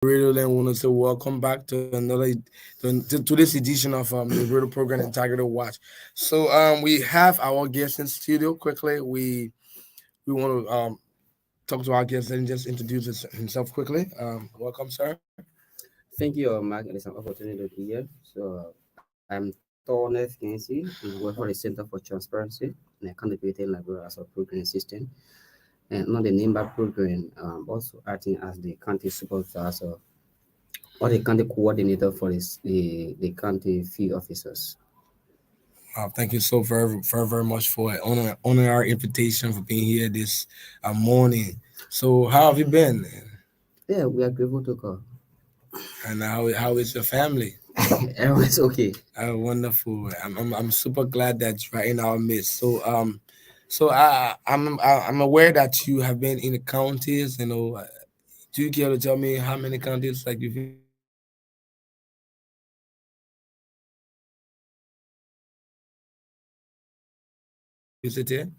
Radio then want to say welcome back to another to this edition of the radio program Integrity Watch. So we have our guest in studio. Quickly, we want to talk to our guest and just introduce himself quickly. Welcome, sir. Thank you, Mark. It is an opportunity to be here. I'm Torneth Kensi, and I work for the Center for Transparency and Accountability in Liberia as a program assistant. And not the NIMBA program, also acting as the county supervisor or the county coordinator for the county field officers. Thank you so very much for honoring our invitation for being here this morning. So how have you been? Yeah, we are grateful to God. And how is your family? Everyone's okay. Wonderful. I'm super glad that you're in our midst. So I'm aware that you have been in the counties. Do you care to tell me how many counties like you visited?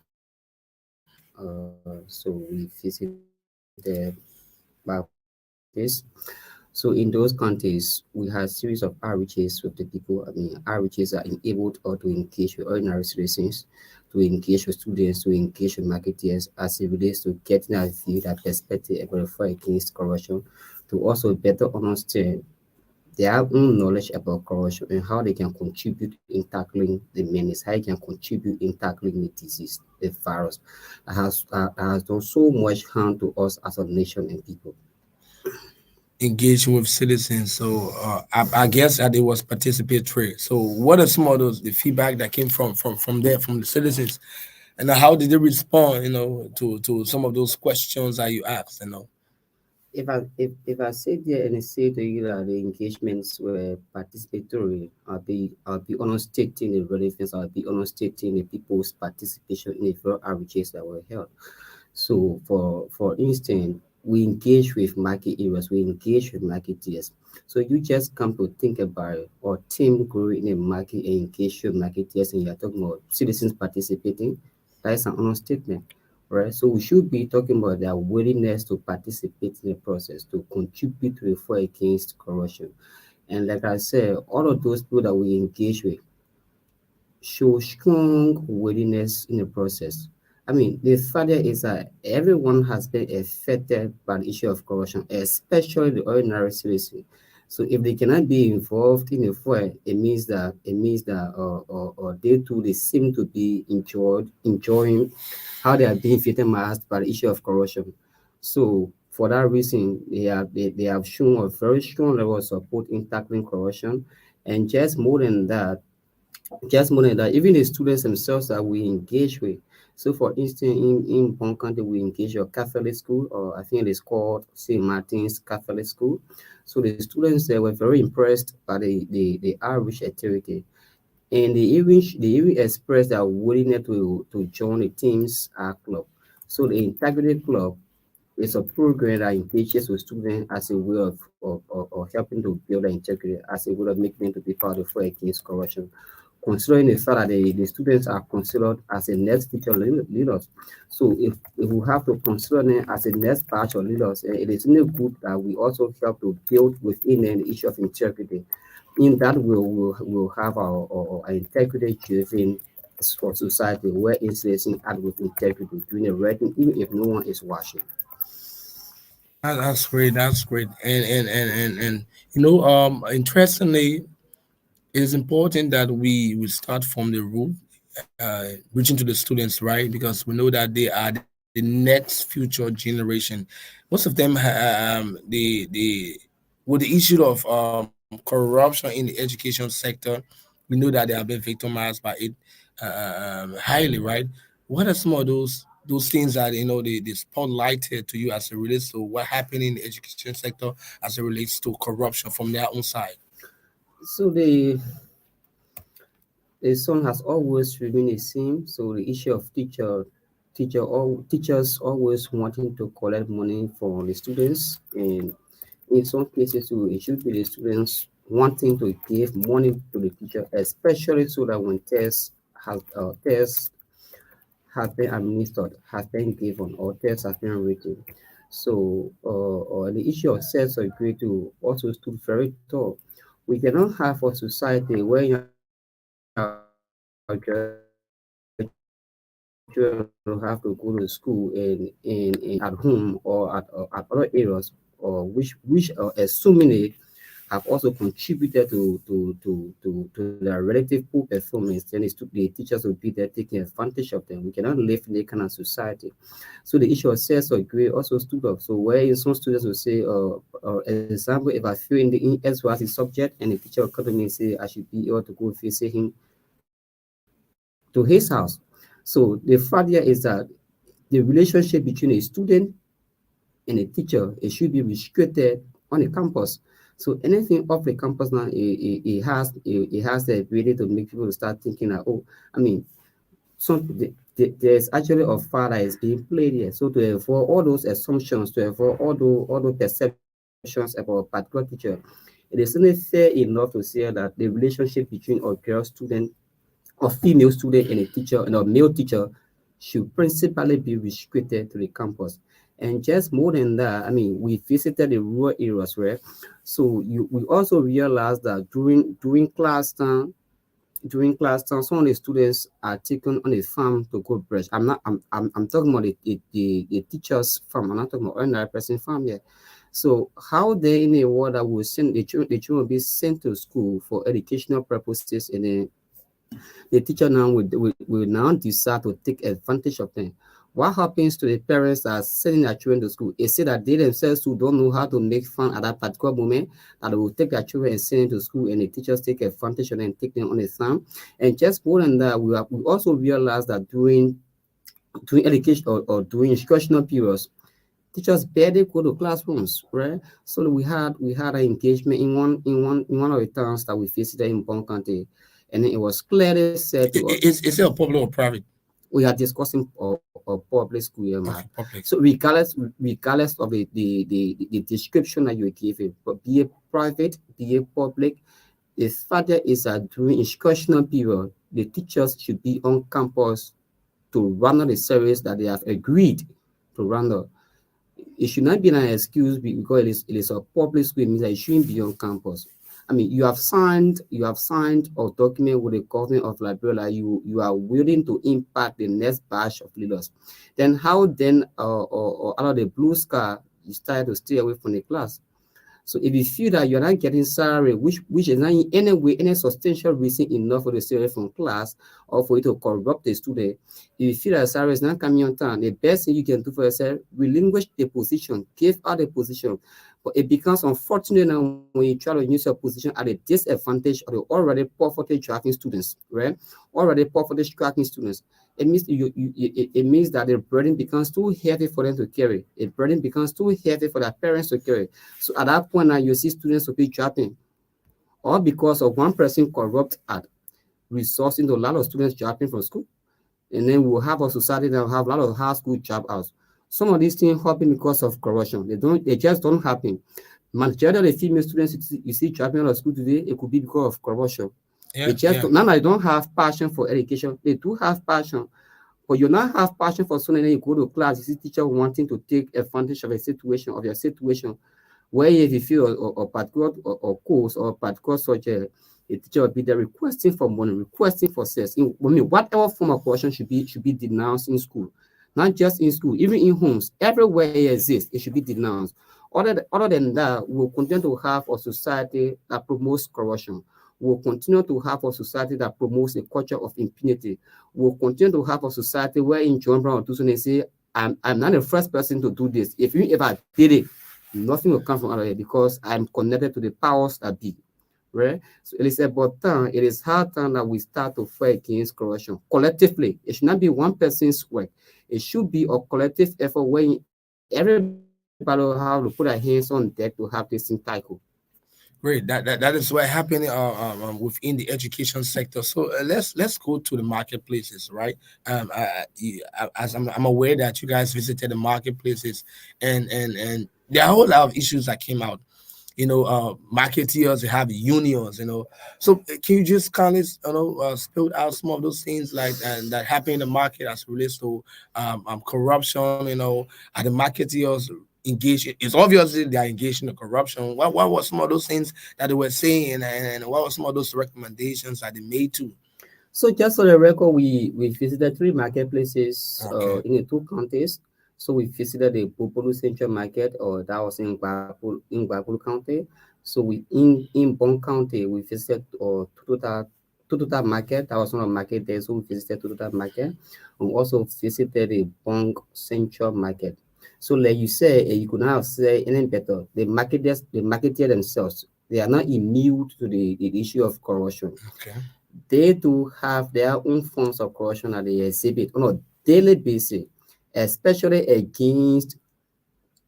So we visited about this. So in those countries, we have series of outreaches with the people. I mean, outreaches are enabled or to engage with ordinary citizens, to engage with students, to engage with marketeers as it relates to getting a view, that perspective about the fight against corruption, to also better understand their own knowledge about corruption and how they can contribute in tackling the menace, how they can contribute in tackling the disease, the virus that has done so much harm to us as a nation and people. Engaging with citizens. So I guess that it was participatory. So what are some of those the feedback that came from there from the citizens, and how did they respond? To some of those questions that you asked. If I sit there and say to you that the engagements were participatory, I'll be honest stating the relevance, I'll be honest stating the people's participation in the various outreaches that were held. So for instance, we engage with market areas, we engage with marketeers. So you just come to think about it, or team growing in a market and engage with marketeers, and you're talking about citizens participating. That is an honest statement, right? So we should be talking about their willingness to participate in the process, to contribute to the fight against corruption. And like I said, all of those people that we engage with show strong willingness in the process. I mean, the fact is that everyone has been affected by the issue of corruption, especially the ordinary citizen. So if they cannot be involved in a fight, it means that or they too they seem to be enjoying how they are being victimized by the issue of corruption. So for that reason, they have shown a very strong level of support in tackling corruption. And just more than that, even the students themselves that we engage with. So, for instance, in one country, we engage a Catholic school, or I think it is called St. Martin's Catholic School. So, the students there were very impressed by the outreach activity. And they even expressed their willingness to join the team's club. So, the Integrity Club is a program that engages with students as a way of helping to build their integrity, as a way of making them to be part of the fight against corruption, considering the fact that the students are considered as a next future leaders. So if we have to consider them as a next batch of leaders, it is really good that we also help to build within them the issue of integrity. In that way, we'll have our integrity driven society where incidents act with integrity, doing the right thing, even if no one is watching. That's great. That's great. And interestingly, it is important that we start from the root, reaching to the students, right? Because we know that they are the next future generation. Most of them, with the issue of corruption in the education sector, we know that they have been victimized by it highly, right? What are some of those things that they spotlighted to you as it relates to what happened in the education sector as it relates to corruption from their own side? So the song has always remained the same. So the issue of teachers always wanting to collect money from the students, and in some cases too, it should be the students wanting to give money to the teacher, especially so that when tests have been administered, has been given, or tests have been written. So, the issue of sense of equity also stood very tall. We cannot have a society where your children have to go to school and have to go to school in at home or at other areas, which assuming have also contributed to their relative poor performance, then the teachers will be there taking advantage of them. We cannot live in that kind of society. So the issue of sense of grade also stood up. So where some students will say, example, if I feel in the XYZ subject and the teacher will come to me and say I should be able to go visit him to his house. So the fact here is that the relationship between a student and a teacher, it should be restricted on a campus. So anything off the campus now, it has the ability to make people start thinking that, oh, I mean, there's actually a far that is being played here. So to avoid all those assumptions, to avoid all those perceptions about a particular teacher, it is only fair enough to say that the relationship between a girl student or female student and a teacher and a male teacher should principally be restricted to the campus. And just more than that, I mean, we visited the rural areas, right? So we also realized that during class time, some of the students are taken on a farm to go brush. I'm talking about the teachers farm. I'm not talking about ordinary person farm here. So how they in a world that will send the children will be sent to school for educational purposes, and then the teacher now will now decide to take advantage of them. What happens to the parents that are sending their children to school? Is it that they themselves who don't know how to make fun at that particular moment, that they will take their children and send them to school, and the teachers take advantage of them and take them on a farm? And just more than that, we also realize that during education or during instructional periods, teachers barely go to classrooms, right? So we had an engagement in one of the towns that we visited in Bon County, and it was clearly said to us. Is it a public or private? We are discussing a public school here, man. Okay, So public. regardless of the description that you're giving, but be it private, be it public, the fact that is that during instructional period, the teachers should be on campus to run the service that they have agreed to run. It should not be an excuse because it is a public school. It means that it shouldn't be on campus. I mean, you have signed a document with the government of Liberia that you are willing to impact the next batch of leaders. Then how then or out of the blue sky you start to stay away from the class? So if you feel that you're not getting salary, which is not in any way any substantial reason enough for the student from class or for you to corrupt the student, if you feel that salary is not coming on time, the best thing you can do for yourself, relinquish the position, give out the position. But it becomes unfortunate now when you try to use your position at a disadvantage of the already poverty tracking students, right? Already poverty tracking students. It means that the burden becomes too heavy for them to carry. A burden becomes too heavy for their parents to carry. So at that point now you see students will be dropping, all because of one person corrupt at resourcing to a lot of students dropping from school. And then we'll have a society that will have a lot of high school dropouts. Some of these things happen because of corruption. They just don't happen. Majority of the female students you see dropping out of school today, it could be because of corruption. They Yeah, just yeah. don't, now they don't have passion for education. They do have passion, but you not have passion for something, then you go to class, you see teacher wanting to take advantage of a situation, of your situation, where if you feel a particular or course or a particular subject, a teacher will be there requesting for money, requesting for sex. I mean, whatever form of corruption should be denounced in school, not just in school, even in homes, everywhere it exists, it should be denounced. Other than that, we'll continue to have a society that promotes corruption. We'll continue to have a society that promotes a culture of impunity. We'll continue to have a society where in John Brown or Tucson they say, I'm not the first person to do this. If I did it, nothing will come from out of it because I'm connected to the powers that be. Right? So it is about time, it is hard time that we start to fight against corruption collectively. It should not be one person's work. It should be a collective effort where everybody will have to put their hands on deck to have this thing tackle. Great. That is what happening within the education sector. So let's go to the marketplaces, right? As I'm aware that you guys visited the marketplaces, and there are a whole lot of issues that came out. Marketeers, they have unions. So can you just kind of spill out some of those things like that happen in the market as it relates to corruption? Are the marketeers engaged. It's obviously they are engaged in the corruption. What was some of those things that they were saying, and what were some of those recommendations that they made to? So just for the record, we visited three marketplaces Okay. in the two counties. So we visited the Bopolu Central Market, or that was in Gwakulu County. So in Bon County, we visited Tututa Market. That was one of the market there. So we visited Tututa Market. We also visited the Bon Central Market. So like you say, you could not have said anything better. The marketers themselves, they are not immune to the issue of corruption. Okay. They do have their own forms of corruption that they exhibit on a daily basis, especially against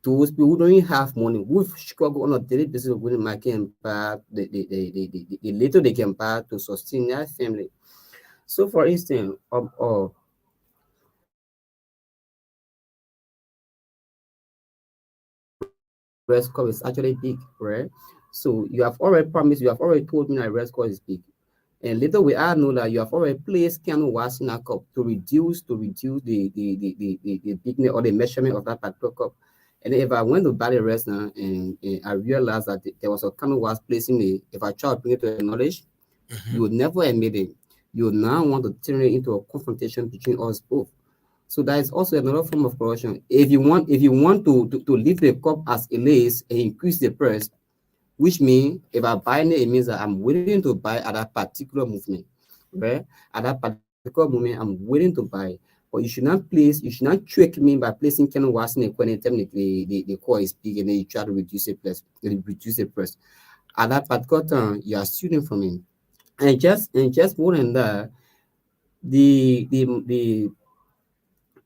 those people who don't even have money, who struggle on a daily basis of winning market and buy the little they can buy to sustain their family. So, for instance, arrest score is actually big, right? So you have already promised, you have already told me that arrest score is big. And later we all know that you have already placed candle wax in a cup to reduce the thickness or the measurement of that particular cup. And if I went to buy the rest now and I realized that there was a candle wax placed in it, if I try to bring it to your knowledge, you would never admit it. You would now want to turn it into a confrontation between us both. So that is also another form of corruption. If you want to leave the cup as it is and increase the price, which means if I buy it, it means that I'm willing to buy at that particular movement, right? At that particular moment, I'm willing to buy. But you should not trick me by placing kind of was in a corner and tell me the core is big and then you try to reduce the price. At that particular time, you are stealing from me. And just more than that, the the the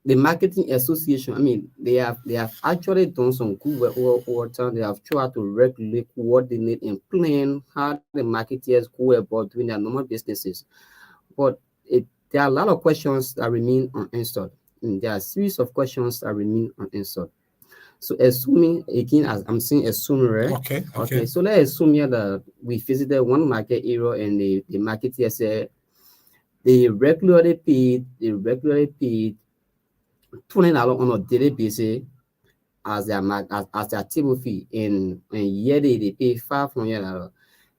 the marketing association, I mean, they have actually done some good work over time. They have tried to regulate, coordinate, and plan how the marketers go about doing their normal businesses. But there are a lot of questions that remain unanswered. And there are a series of questions that remain unanswered. So assuming again, as I'm saying, assuming, right? Okay. Okay, Okay. so let's assume here that we visited one market area and the marketer said they regularly paid $20 on a daily basis as their table fee, and yearly they pay $500.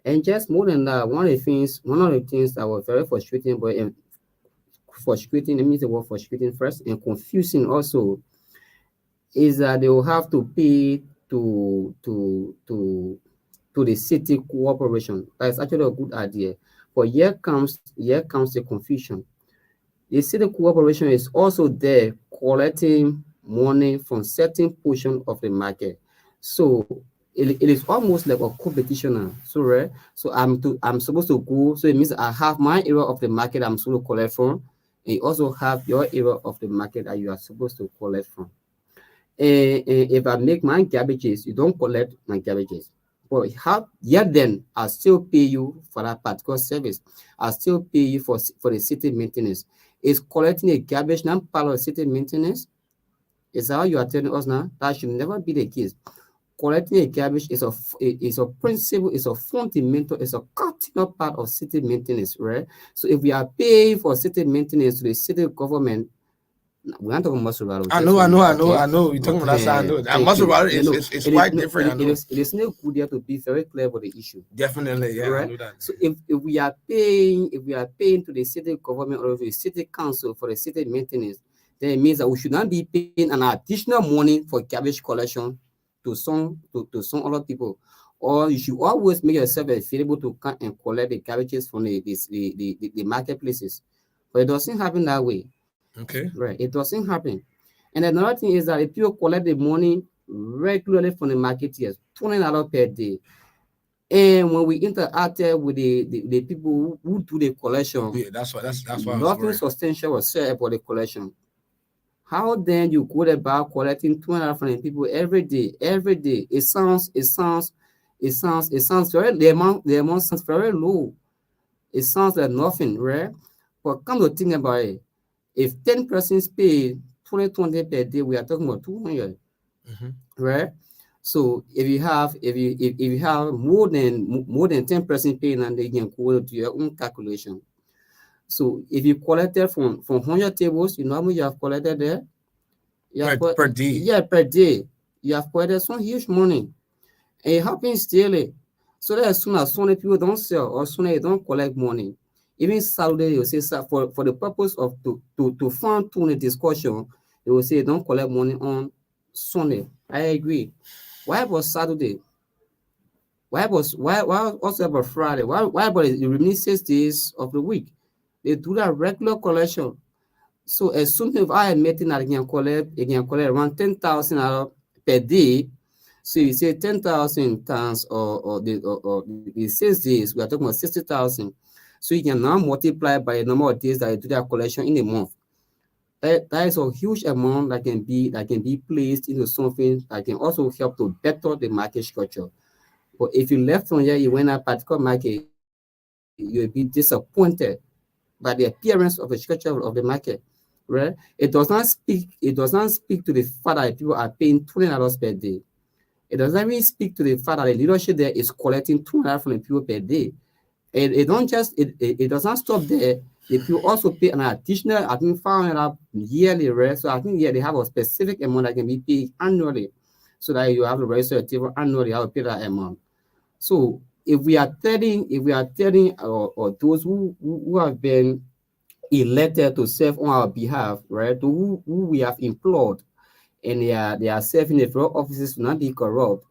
And just more than that, one of the things that was very frustrating, but frustrating, let me use the word frustrating first, and confusing also, is that they will have to pay to to to to the city cooperation. That's actually a good idea. But here comes the confusion. The city cooperation is also there collecting money from certain portion of the market. So it is almost like a competition now. So right. So I'm supposed to go. So it means I have my area of the market I'm supposed to collect from. And you also have your area of the market that you are supposed to collect from. And if I make my garbages, you don't collect my garbages. But how yet then I still pay you for that particular service. I still pay you for the city maintenance. Is collecting a garbage not part of the city maintenance? Is that how you are telling us now? That should never be the case. Collecting a garbage is a principle, is a fundamental, is a cardinal part of city maintenance, right? So if we are paying for city maintenance to the city government, we're not talking about survival, I just know. so I you know. know, I know. okay? I know. You're talking about that side. I Okay, know. That thank muscle you. water No, is no, is, is quite different. I know. it is not good there to be very clear about the issue. Definitely. All Yeah, I right. know that. So if we are paying to the city government or to the city council for the city maintenance, then it means that we should not be paying an additional money for garbage collection to some other people. Or you should always make yourself available to come and collect the garbages from the marketplaces. But it doesn't happen that way. Okay. Right. It doesn't happen. And another thing is that if people collect the money regularly from the marketeers, $20 per day, and when we interacted with the people who do the collection, Yeah, that's why I was nothing worried. substantial was said about the collection. How then you go about collecting $200 from the people every day, every day? It sounds very, the amount sounds very low. It sounds like nothing, right? But come to think about it, if 10 persons pay 20 per day, we are talking about 200, Hmm. right? So if you have more than 10 persons paying, and they can go to your own calculation. So if you collected from 100 tables, you know how much you have collected there? Per day. Yeah, per day. You have collected some huge money, and it happens daily. So that as soon as Sunday people don't sell or Sunday they don't collect money, even Saturday they will say for the purpose of to fine tune the discussion, they will say don't collect money on Sunday. I agree. Why about Saturday? Why also about Friday? Why about the remaining 6 days of the week? They do that regular collection. So as soon as I am meeting that again collect around 10,000 per day. So you say 10,000 times or the 6 days, we are talking about 60,000. So you can now multiply by the number of days that you do that collection in a month. That is a huge amount that can be placed into something that can also help to better the market structure. But if you left on here, you went a particular market, you'll be disappointed by the appearance of the structure of the market, right? It does not speak to the fact that people are paying $20 per day. It doesn't even speak to the fact that the leadership there is collecting $200 from the people per day. It don't just it does not stop there. The people also pay an additional, I think, 500 yearly, right? So I think yeah, they have a specific amount that can be paid annually, so that you have to register a table annually. How to pay that amount. So if we are telling or those who have been elected to serve on our behalf, right, to who we have employed, and they are serving the very offices to not be corrupt,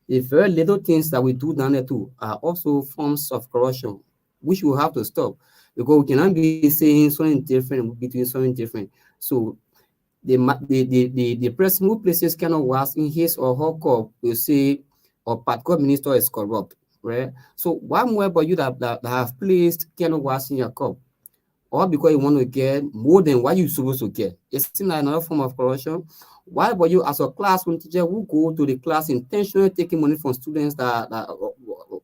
the very little things that we do down there too are also forms of corruption, which we have to stop, because we cannot be saying something different between something different. So the person who places kind of was in his or her cup will say a particular minister is corrupt, right? So why more about you that have placed kind of was in your cup, or because you want to get more than what you're supposed to get? Isn't that another form of corruption? Why about you as a classroom teacher who go to the class intentionally taking money from students that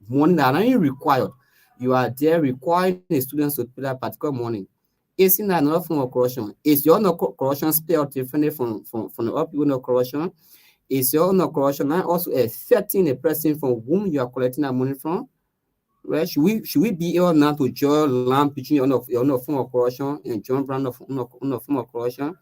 money that are not even required? You are there requiring the students to pay that particular money. Isn't that another form of corruption? Is your no corruption spelled differently from the other people no corruption? Is your no corruption not also affecting the person from whom you are collecting that money from? Right? Should we be able now to draw a line between on a form of corruption and John Brown on a form of corruption?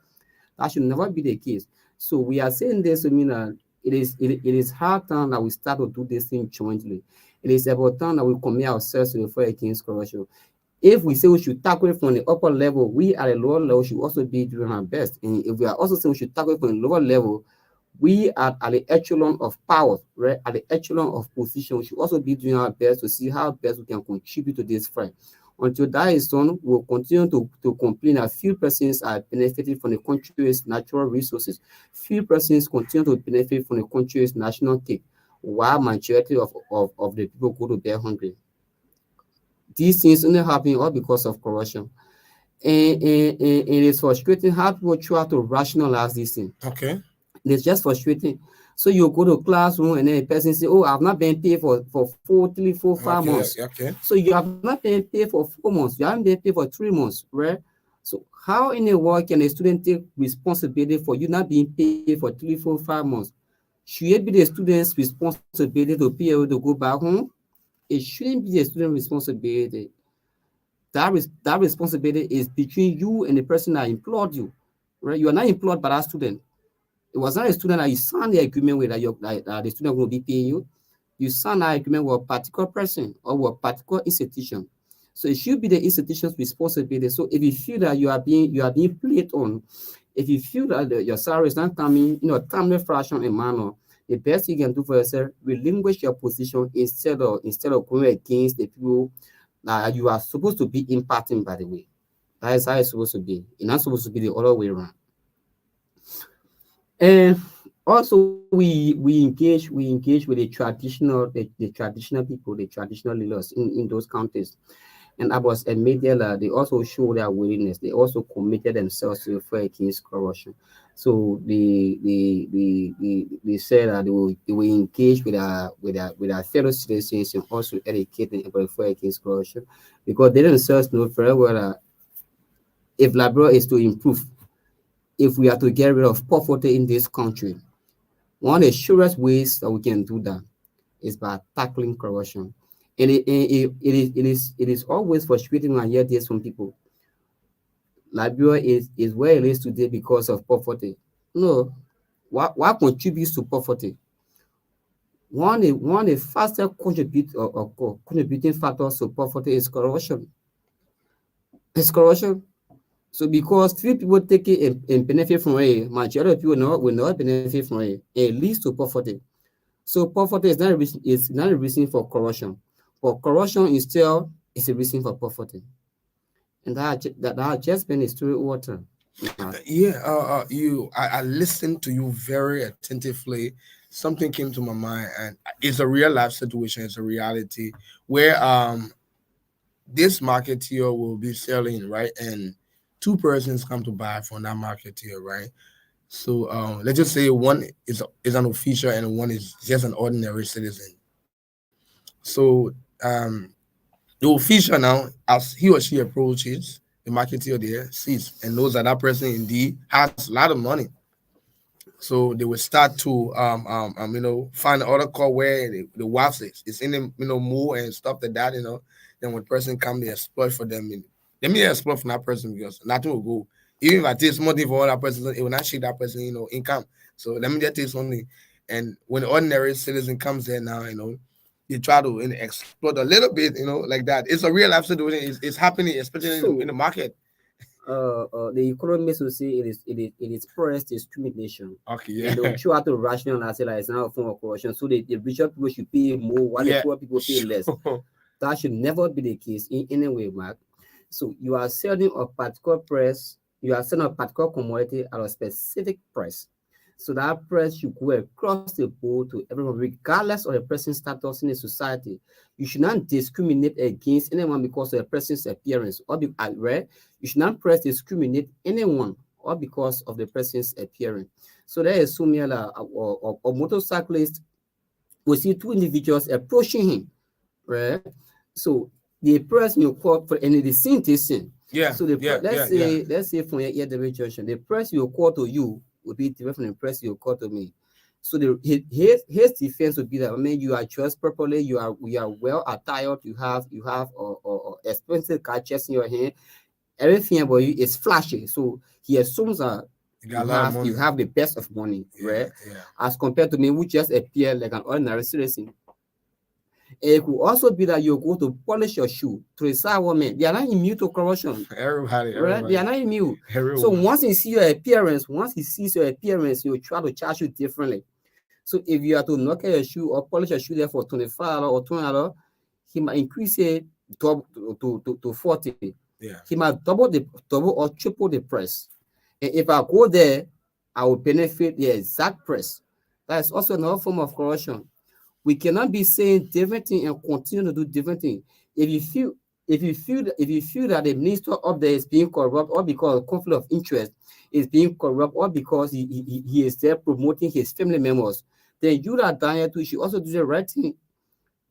That should never be the case. So we are saying this to mean that it is hard time that we start to do this thing jointly. It is about time that we commit ourselves to the fight against corruption. If we say we should tackle it from the upper level, we at the lower level should also be doing our best. And if we are also saying we should tackle it from the lower level, we are at the echelon of power, right? At the echelon of position, we should also be doing our best to see how best we can contribute to this fight. Until that is done, we'll continue to complain that few persons are benefiting from the country's natural resources. Few persons continue to benefit from the country's national cake, while majority of the people go to bed hungry. These things only happen all because of corruption. And it is frustrating how people try to rationalize this thing. Okay. It's just frustrating. So you go to classroom and then a person say, "Oh, I've not been paid for 4, 3, 4, 5 months." Okay. Okay. So you have not been paid for 4 months. You haven't been paid for 3 months, right? So how in the world can a student take responsibility for you not being paid for 3, 4, 5 months? Should it be the student's responsibility to be able to go back home? It shouldn't be the student's responsibility. That responsibility is between you and the person that employed you, right? You are not employed by that student. It was not a student that you signed the agreement with that the student will be paying you. You signed that agreement with a particular person or with a particular institution. So it should be the institution's responsibility. So if you feel that you are being played on, if you feel that your salary is not coming in a timely fashion and manner, the best you can do for yourself, relinquish your position instead of going against the people that you are supposed to be impacting, by the way. That is how it's supposed to be. It's not supposed to be the other way around. And also we engage with the traditional people, the traditional leaders in those countries. And Abbas and Mediela, they also show their willingness. They also committed themselves to the fight against corruption. So they said that they will engage with our fellow citizens and also educate them about the fight against corruption, because they themselves know very well that if Liberia is to improve, if we are to get rid of poverty in this country, one of the surest ways that we can do that is by tackling corruption. And it is always frustrating when I hear this from people. Liberia is where it is today because of poverty. No, what contributes to poverty? One of the fastest contributing factors to poverty is corruption. It's corruption. So because few people take it and benefit from it, majority of people will not benefit from it. It leads to poverty. So poverty is not a reason for corruption, but corruption instead is a reason for poverty. And that just been a story water. Mark. Yeah, I listened to you very attentively. Something came to my mind, and it's a real life situation. It's a reality where this marketeer will be selling, right, and two persons come to buy from that marketeer, right. So let's just say one is an official and one is just an ordinary citizen. So the official now, as he or she approaches the marketeer there, sees and knows that that person indeed has a lot of money. So they will start to find other call where the wife is in the more and stuff like that. Then when person come, they exploit for them. Let me exploit from that person because nothing will go. Even if I take money for that person, it will not shake that person income. So let me just take something. And when the ordinary citizen comes there now, they try to exploit a little bit, like that. It's a real life situation. It's happening, especially in the So market. the economists will say it is price discrimination. Okay, And they'll yeah, try to rationalize it like it's not a form of corruption. So the richer people should pay more while the yeah, poor people pay less. sure. That should never be the case in any way, Mark. So you are selling a particular price, you are selling a particular commodity at a specific price. So that price should go across the board to everyone, regardless of the person's status in the society. You should not discriminate against anyone because of the person's appearance, or right? You should not press discriminate anyone or because of the person's appearance. So there is similar a motorcyclist. We see two individuals approaching him, right? So the person you call for and the same thing. Yeah, So yeah, let's yeah, yeah. say from your ear junction, the person you call to you will be different from the person you call to me. So his defense would be that, I mean, you are dressed properly, you are well attired, you have expensive gadgets in your hand, everything about you is flashy. So he assumes that You got you a lot of have money. you have the best of money, Yeah, right? yeah. As compared to me, who just appear like an ordinary citizen. It could also be that you go to polish your shoe to a side woman. They are not immune to corruption, Everybody, right? They are everybody, not immune. So everyone. once he see your appearance, once he sees your appearance, he will try to charge you differently. So if you are to knock at your shoe or polish your shoe there for $25 or $20, he might increase it double to 40. Yeah. He might double or triple the price. And if I go there, I will benefit the exact price. That is also another form of corruption. We cannot be saying different thing and continue to do different thing. If you feel if you feel that the minister up there is being corrupt, or because of conflict of interest is being corrupt, or because he is there promoting his family members, then you that down here too should also do the right thing.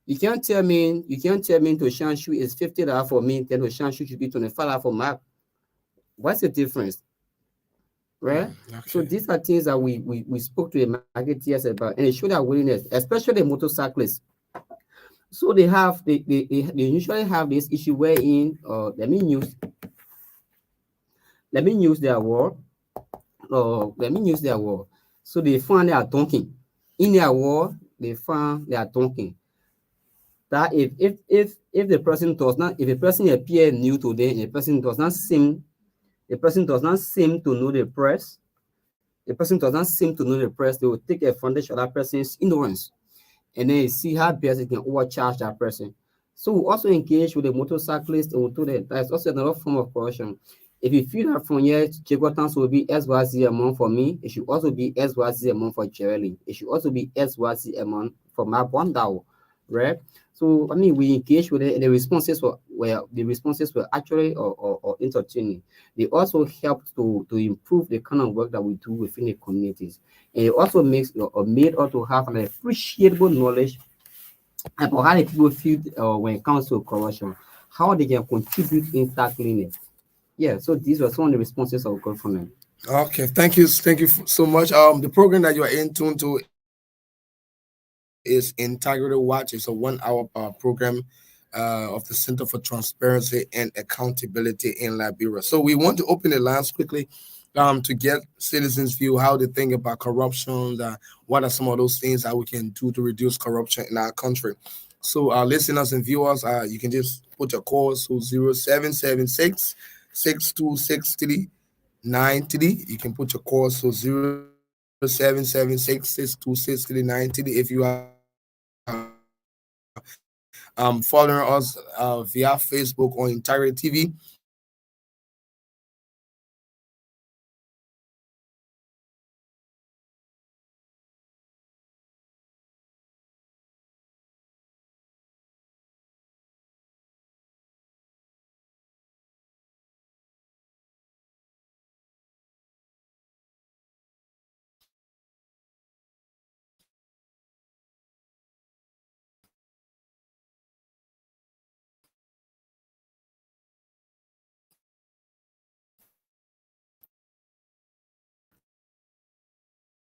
You can't tell me to shoe is $50 for me, then to shoe should be $25 for Mark. What's the difference? Right? So Okay. these are things that we spoke to the marketeers about, and it showed their willingness, especially the motorcyclists. So they usually have this issue wherein let me use their word, or let me use their word. So they find they are talking. In their word, they find they are talking. That if the person does not, if a person appear new today and the person does not seem to know the press, the person does not seem to know the press, they will take advantage of that person's ignorance, and then you see how best you can overcharge that person. So we also engage with the motorcyclist, and we do that. That's also another form of corruption. If you feel that from here, Jigotans will be SYZ amount for me, it should also be SYZ amount for Jeremy. It should also be SYZ amount for my Bondao, right? So I mean, we engage with it, and the responses were actually or entertaining. They also help to improve the kind of work that we do within the communities. And it also makes or made us to have an appreciable knowledge about how the people feel when it comes to corruption, how they can contribute in tackling it. Yeah, so these were some of the responses I got from them. Okay. Thank you so much. The program that you are in tune to is Integrity Watch. It's a 1 hour program of the Center for Transparency and Accountability in Liberia. So we want to open the lines quickly to get citizens' view, how they think about corruption, what are some of those things that we can do to reduce corruption in our country. So, listeners and viewers, you can just put your calls to 0776 6263 You can put your calls to 0776 6263 if you are following us via Facebook or Integrity TV.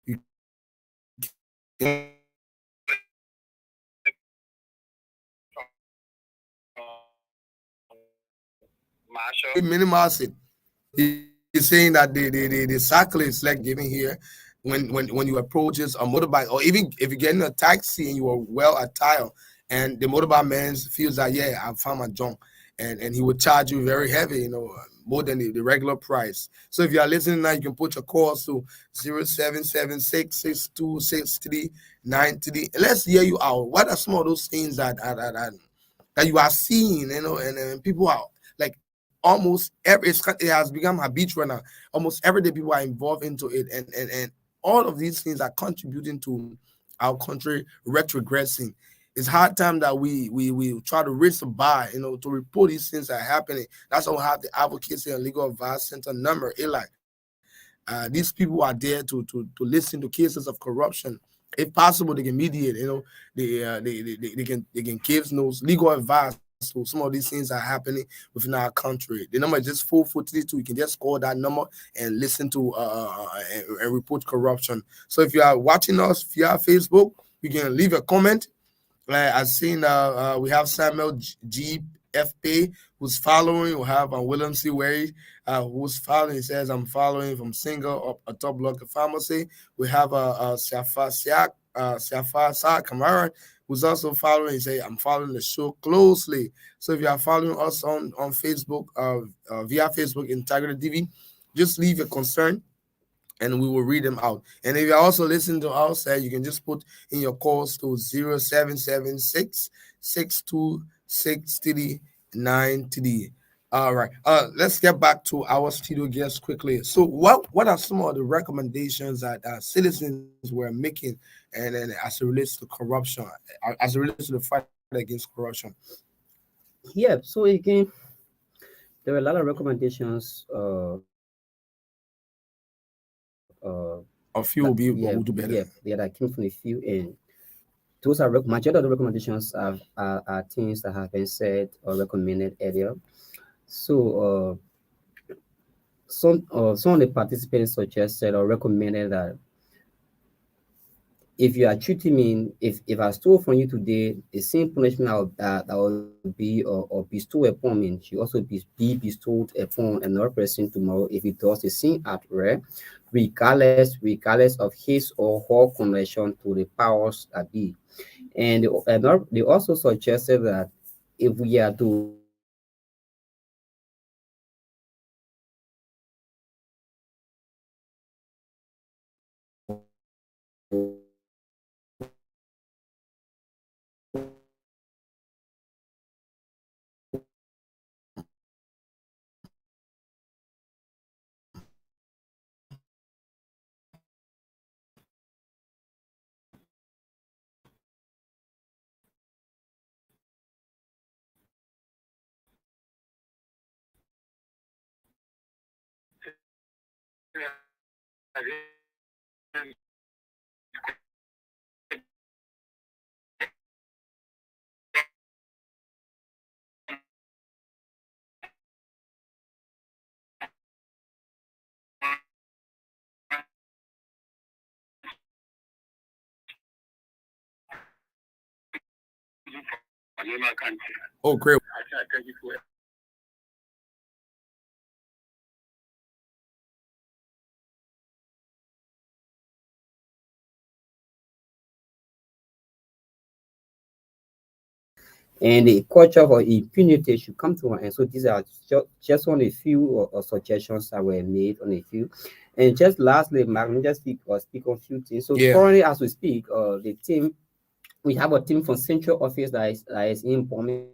You can just put your calls to minimize it. He's saying that the cyclists like giving here when you approaches a motorbike, or even if you get in a taxi and you are well attire, and the motorbike man feels that, yeah, I found my junk, and he would charge you very heavy, more than the regular price. So if you are listening now, you can put your calls to 0776 6263 and let's hear you out. What are some of those things that you are seeing, and people are like almost it has become habitual now. Almost every day people are involved into it, and all of these things are contributing to our country retrogressing. It's hard time that we try to raise the bar, to report these things that are happening. That's why we have the advocacy and legal advice center number, eli. These people are there to listen to cases of corruption. If possible, they can mediate. They can give legal advice. So some of these things are happening within our country. The number is just 4432. You can just call that number and listen to and report corruption. So if you are watching us via Facebook, you can leave a comment. I've seen we have Samuel GFP who's following. We have William C. Wary who's following. He says, I'm following from single up a top block of pharmacy. We have Siafa Sa Kamara who's also following. He say, I'm following the show closely. So if you are following us on Facebook, via Facebook Integrity TV, just leave a concern and we will read them out. And if you're also listening to us, you can just put in your calls to 0776 6263 All right. Let's get back to our studio guests quickly. So, what are some of the recommendations that citizens were making, and as it relates to corruption, as it relates to the fight against corruption? Yeah. So again, there were a lot of recommendations. A few will be will do better. That came from a few, and those are majority of the recommendations are things that have been said or recommended earlier. So some of the participants suggested or recommended that if you are treating me, if I stole from you today, the same punishment that will be or bestow upon me should also be bestowed upon another person tomorrow if he does the same act, right? Regardless of his or her connection to the powers that be. And they also suggested that if we are to Oh, great. and the culture of impunity should come to an end. So these are just on a few suggestions that were made on a few. And just lastly, Mark, let me just speak on a few things. So Yeah. currently, as we speak, the team we have a team from central office that is in Birmingham,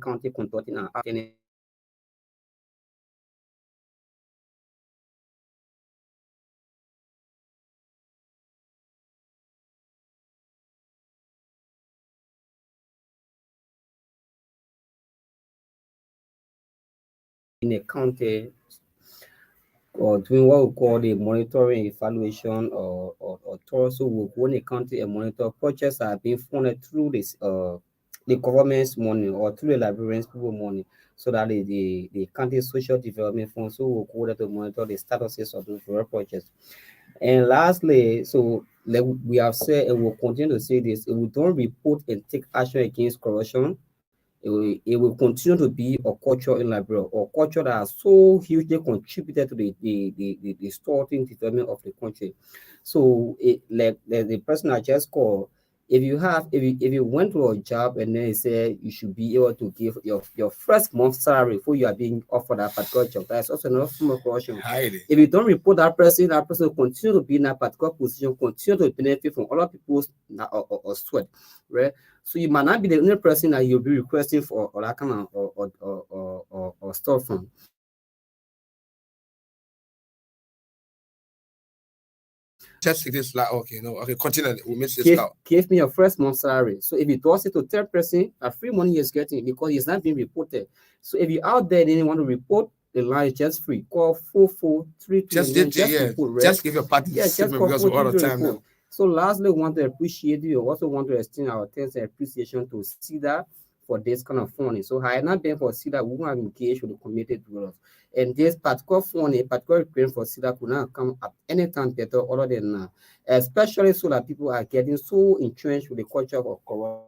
county conducting an afternoon in a county or doing what we call the monitoring evaluation or thorough work when a county and monitor projects are being funded through this the government's money or through the librarians people money, so that the county social development fund so will go there to monitor the statuses of those rural projects. And lastly, so like we have said and will continue to say this, if we don't report and take action against corruption, it will continue to be a culture in Liberia, or culture that has so hugely contributed to the starting development of the country. So like the person I just called, if you went to a job and then he said you should be able to give your first month's salary before you are being offered that particular job, that's also another form of corruption. Highly. If you don't report that person will continue to be in that particular position, continue to benefit from other people's sweat, right? So you might not be the only person that you'll be requesting for or that kind of or stuff from. Just like this, like okay, no, okay, continue. We miss this Give out. give me your first month salary. So if you does it to third person, a free money is getting because it's not being reported. So if you're out there and you want to report, the line is just free. Call 4432 Just and then did just yeah. report, right? Just give your party Yeah, just statement call because we're out 43 of to time report. now. So lastly, we want to appreciate you. Also want to extend our thanks and appreciation to SIDA for this kind of funding. So had it not been for SIDA, we wouldn't have engaged with the committed dwellers. And this particular funding, particular requirement for SIDA could not come at any time better other than now, especially so that people are getting so entrenched with the culture of corruption.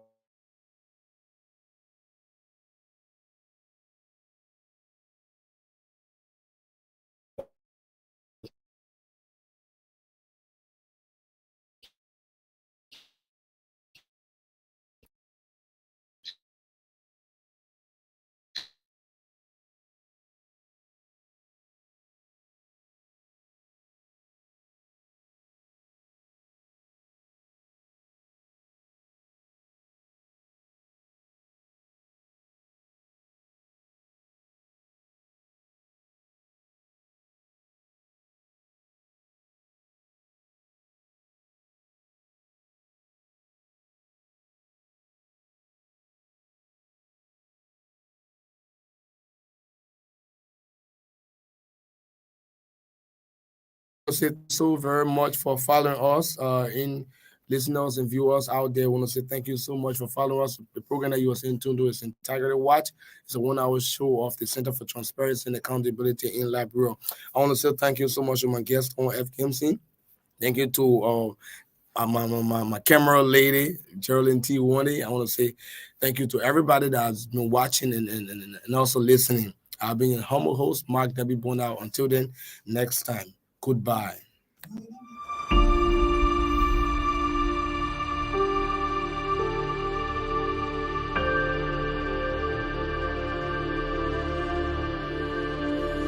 I want to say thank you so very much for following us. In listeners and viewers out there, I want to say thank you so much for following us. The program that you are saying tuned to is Integrity Watch. It's a 1 hour show of the Center for Transparency and Accountability in Liberia. I want to say thank you so much to my guest on FKMC. Thank you to my camera lady, Geraldine T. Warney. I want to say thank you to everybody that has been watching and also listening. I've been your humble host, Mark W. Bonau. Until then, next time, goodbye.